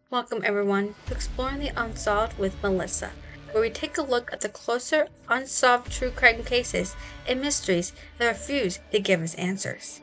Welcome everyone to Exploring the Unsolved with Melissa, where we take a look at the closer, unsolved true crime cases and mysteries that refuse to give us answers.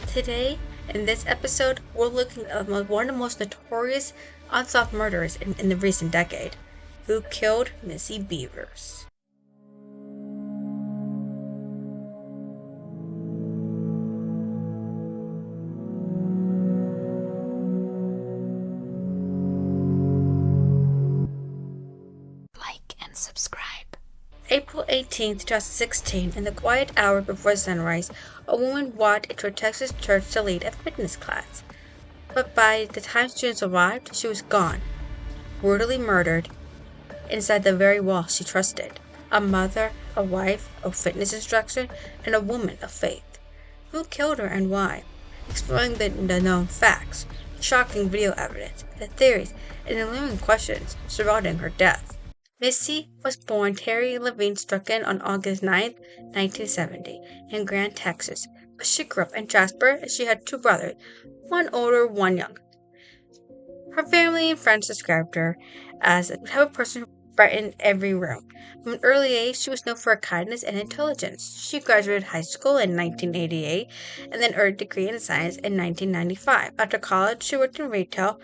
Today, in this episode, we're looking at one of the most notorious unsolved murders in the recent decade. Who killed Missy Bevers? Like and subscribe. April 18, 2016, in the quiet hour before sunrise, a woman walked into a Texas church to lead a fitness class. But by the time students arrived, she was gone, brutally murdered inside the very wall she trusted. A mother, a wife, a fitness instructor, and a woman of faith. Who killed her and why? Exploring the known facts, shocking video evidence, the theories, and the looming questions surrounding her death. Missy was born Terry Levine Strachan on August 9, 1970, in Grant, Texas, but she grew up in Jasper and she had two brothers, one older, one younger. Her family and friends described her as the type of person who brightened every room. From an early age, she was known for her kindness and intelligence. She graduated high school in 1988 and then earned a degree in science in 1995. After college, she worked in retail,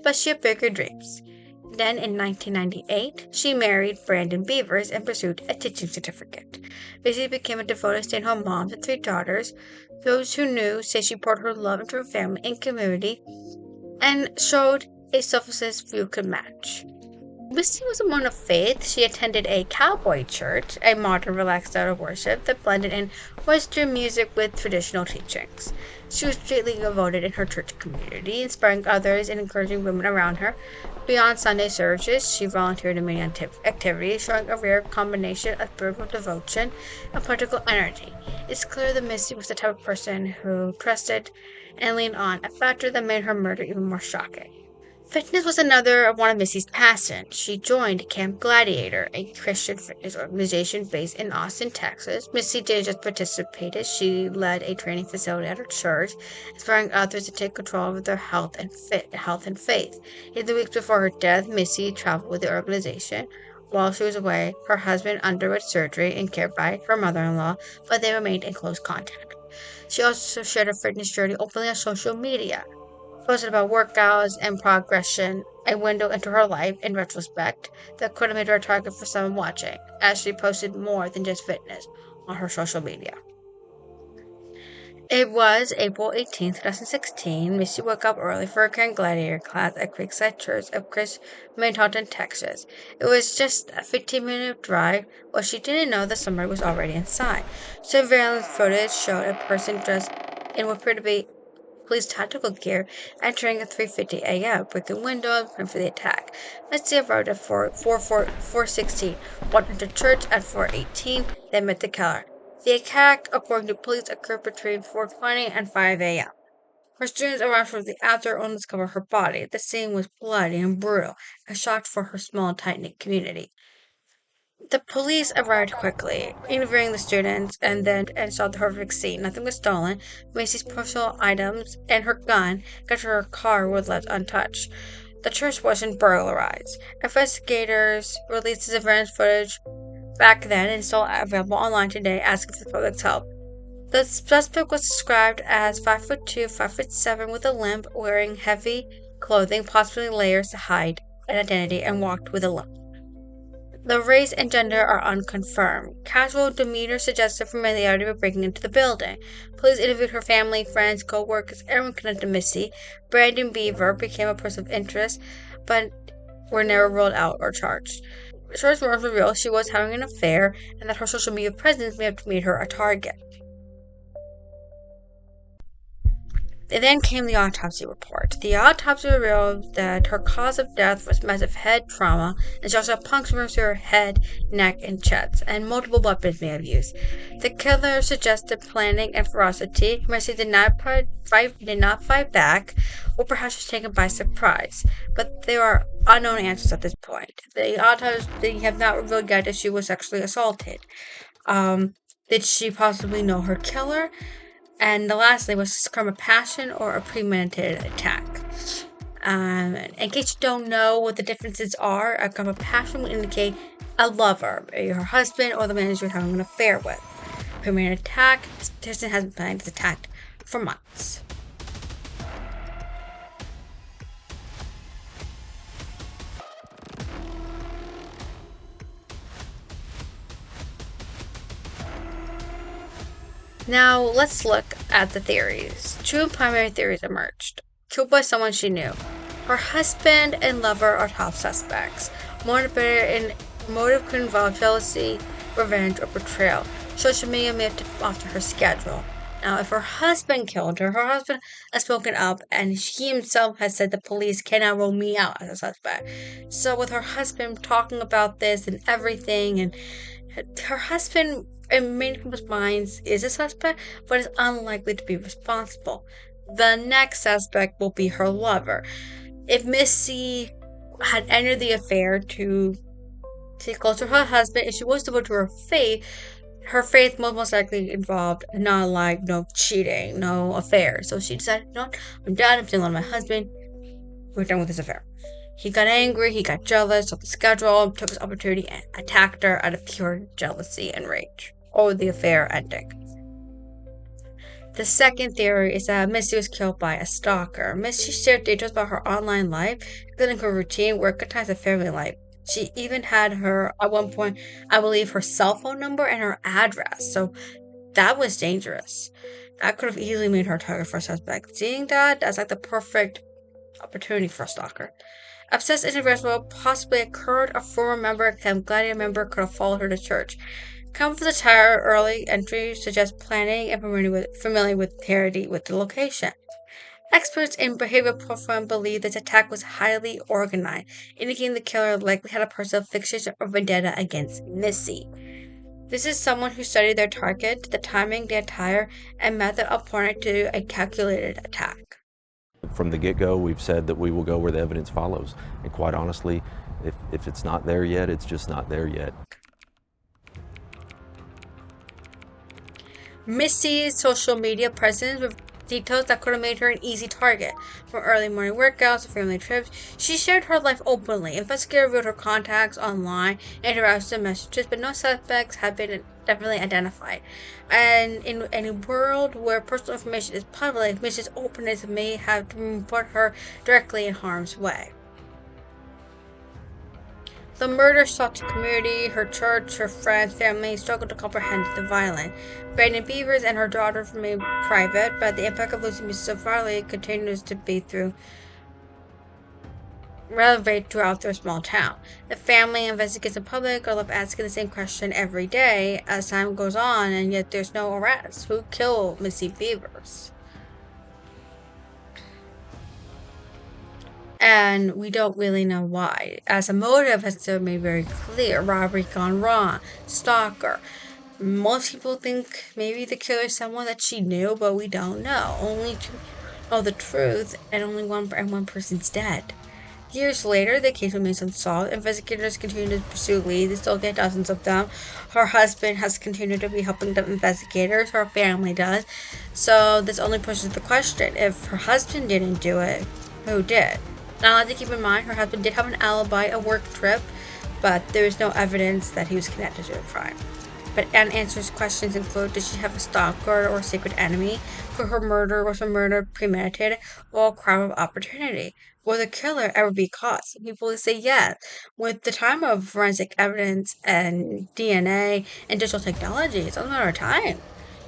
but she had bigger dreams. Then, in 1998, she married Brandon Bevers and pursued a teaching certificate. Missy became a devoted stay-at-home mom to three daughters. Those who knew say she poured her love into her family and community and showed a selflessness few could match. Missy was a woman of faith. She attended a cowboy church, a modern, relaxed style of worship that blended in Western music with traditional teachings. She was greatly devoted in her church community, inspiring others and encouraging women around her. Beyond Sunday services, she volunteered in many activities, showing a rare combination of spiritual devotion and political energy. It's clear that Missy was the type of person who trusted and leaned on, a factor that made her murder even more shocking. Fitness was another one of Missy's passions. She joined Camp Gladiator, a Christian fitness organization based in Austin, Texas. Missy didn't just participate, she led a training facility at her church, inspiring others to take control of their health and faith. In the weeks before her death, Missy traveled with the organization. While she was away, her husband underwent surgery and cared by her mother-in-law, but they remained in close contact. She also shared her fitness journey openly on social media, posted about workouts and progression, a window into her life in retrospect that could have made her a target for someone watching, as she posted more than just fitness on her social media. It was April 18, 2016. Missy woke up early for a Grand Gladiator class at Creekside Church of Christ, Midlothian, Texas. It was just a 15-minute drive, but she didn't know that somebody was already inside. Surveillance footage showed a person dressed in what appeared to be police tactical gear entering at 3:50 a.m., breaking windows, preparing for the attack. Missy arrived at 4:16, walked into church at 4:18, then met the killer. The attack, according to police, occurred between 4:20 and 5 a.m. Her students arrived shortly after and discovered her body. The scene was bloody and brutal, a shock for her small, tight-knit community. The police arrived quickly, interviewing the students, and saw the horrific scene. Nothing was stolen. Macy's personal items and her gun got to her car were left untouched. The church wasn't burglarized. Investigators released the surveillance footage back then and still available online today, asking for the public's help. The suspect was described as 5'2", 5'7", with a limp, wearing heavy clothing, possibly layers to hide an identity, and walked with a limp. The race and gender are unconfirmed. Casual demeanor suggested familiarity with breaking into the building. Police interviewed her family, friends, co-workers, everyone connected to Missy. Brandon Beaver became a person of interest, but were never ruled out or charged. Short rumors revealed she was having an affair and that her social media presence may have made her a target. Then came the autopsy report. The autopsy revealed that her cause of death was massive head trauma, and she also had punctures to her head, neck, and chest, and multiple weapons may have used. The killer suggested planning and ferocity. Missy did not fight back, or perhaps was taken by surprise. But there are unknown answers at this point. The autopsy have not revealed yet if she was sexually assaulted. Did she possibly know her killer? And the lastly, was this crime of passion or a premeditated attack? In case you don't know what the differences are, a kind of passion will indicate a lover, her husband, or the man you're having an affair with. Premeditated attack, this person has been planning this attack for months. Now, let's look at the theories. Two primary theories emerged. Killed by someone she knew. Her husband and lover are top suspects. Motive could involve jealousy, revenge, or betrayal. Social media may have tipped off to her schedule. Now, if her husband killed her husband has spoken up, and he himself has said the police cannot rule me out as a suspect. So, with her husband talking about this and everything, and her husband, in many people's minds, is a suspect, but is unlikely to be responsible. The next suspect will be her lover. If Missy had entered the affair to stay close to her husband, if she was devoted to her faith most likely involved no cheating, no affair. So she decided, no, I'm done, I'm still on my husband, we're done with this affair. He got angry, he got jealous of the schedule, took his opportunity and attacked her out of pure jealousy and rage over the affair ending. The second theory is that Missy was killed by a stalker. Missy shared details about her online life, including her routine, work ties, and family life. She even had at one point, I believe, her cell phone number and her address. So that was dangerous. That could have easily made her a target for a suspect. Seeing that's like the perfect opportunity for a stalker. Obsessed individual possibly occurred. A former member, a Camp Gladiator member, could have followed her to church. Come for the tower early entry suggests planning and familiar with the location. Experts in behavioral profiling believe this attack was highly organized, indicating the killer likely had a personal fixation or vendetta against Missy. This is someone who studied their target, the timing, the attire, and method according to a calculated attack. From the get-go, we've said that we will go where the evidence follows. And quite honestly, if it's not there yet, it's just not there yet. Missy's social media presence with details that could have made her an easy target. From early morning workouts to family trips, she shared her life openly. Investigators reviewed her contacts online and her instant messages, but no suspects have been definitely identified. And in a world where personal information is public, Missy's openness may have put her directly in harm's way. The murder shocked the community, her church, her friends, family struggled to comprehend the violence. Missy Bevers and her daughter remain private, but the impact of losing Missy so violently continues to be relevant throughout their small town. The family investigates the public are left asking the same question every day as time goes on, and yet there's no arrest. Who killed Missy Bevers? And we don't really know why, as a motive has been made very clear. Robbery gone wrong, stalker. Most people think maybe the killer is someone that she knew, but we don't know. Only two know the truth, and only one person's dead. Years later, the case remains unsolved. Investigators continue to pursue leads. They still get dozens of them. Her husband has continued to be helping the investigators. Her family does. So this only pushes the question: if her husband didn't do it, who did? Now, I have to keep in mind, her husband did have an alibi, a work trip, but there is no evidence that he was connected to the crime. But unanswered questions include: did she have a stalker or a secret enemy? Was her murder premeditated or a crime of opportunity? Will the killer ever be caught? Some people say yes. With the time of forensic evidence and DNA and digital technology, it's only a matter of time.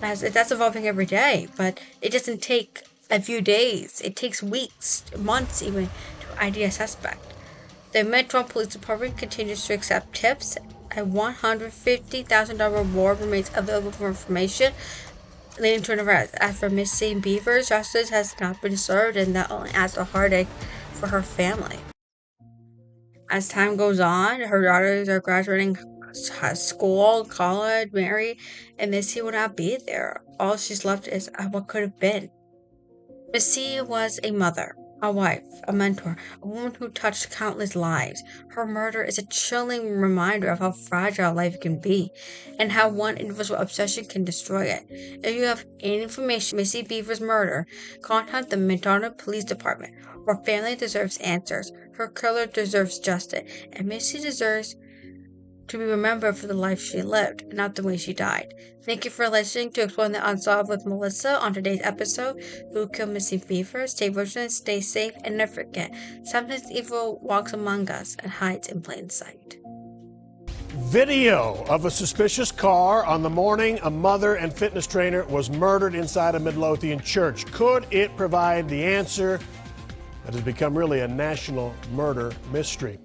That's evolving every day, but it doesn't take a few days. It takes weeks, months even, to ID a suspect. The Midlothian Police Department continues to accept tips. A $150,000 reward remains available for information leading to an arrest. As for Missy Bevers, justice has not been served, and that only adds a heartache for her family. As time goes on, her daughters are graduating school, college, married, and Missy will not be there. All she's left is what could have been. Missy was a mother, A wife, a mentor, a woman who touched countless lives. Her murder is a chilling reminder of how fragile life can be and how one individual obsession can destroy it. If you have any information on Missy Bevers' murder, contact the Midlothian Police Department. Her family deserves answers. Her killer deserves justice, and Missy deserves to be remembered for the life she lived, not the way she died. Thank you for listening to Exploring the Unsolved with Melissa. On today's episode, Who Killed Missy Bevers? Stay vigilant, stay safe, and never forget, sometimes evil walks among us and hides in plain sight. Video of a suspicious car on the morning a mother and fitness trainer was murdered inside a Midlothian church. Could it provide the answer that has become really a national murder mystery?